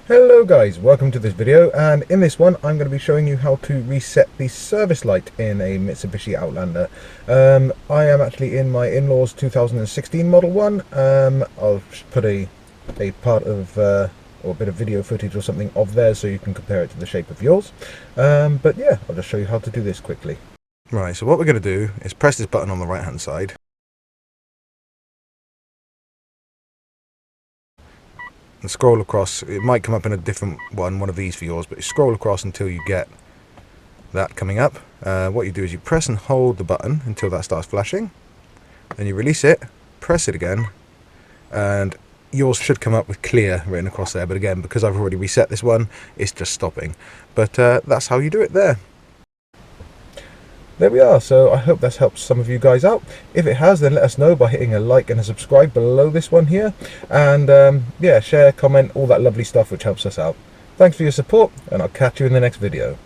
Hello guys, welcome to this video, and in this one I'm going to be showing you how to reset the service light in a Mitsubishi Outlander. I am actually in my in-laws 2016 Model 1. I'll put a part of or a bit of video footage or something of theirs so you can compare it to the shape of yours. But yeah, I'll just show you how to do this quickly. Right, so what we're going to do is press this button on the right hand side. And scroll across. It might come up in a different one of these for yours, but you scroll across until you get that coming up. What you do is you press and hold the button until that starts flashing, then you release it, press it again, and yours should come up with clear written across there. But again, because I've already reset this one, it's just stopping. But that's how you do it there. There we are. So I hope that's helped some of you guys out. If it has, then let us know by hitting a like and a subscribe below this one here, and yeah, share, comment, all that lovely stuff which helps us out. Thanks for your support, and I'll catch you in the next video.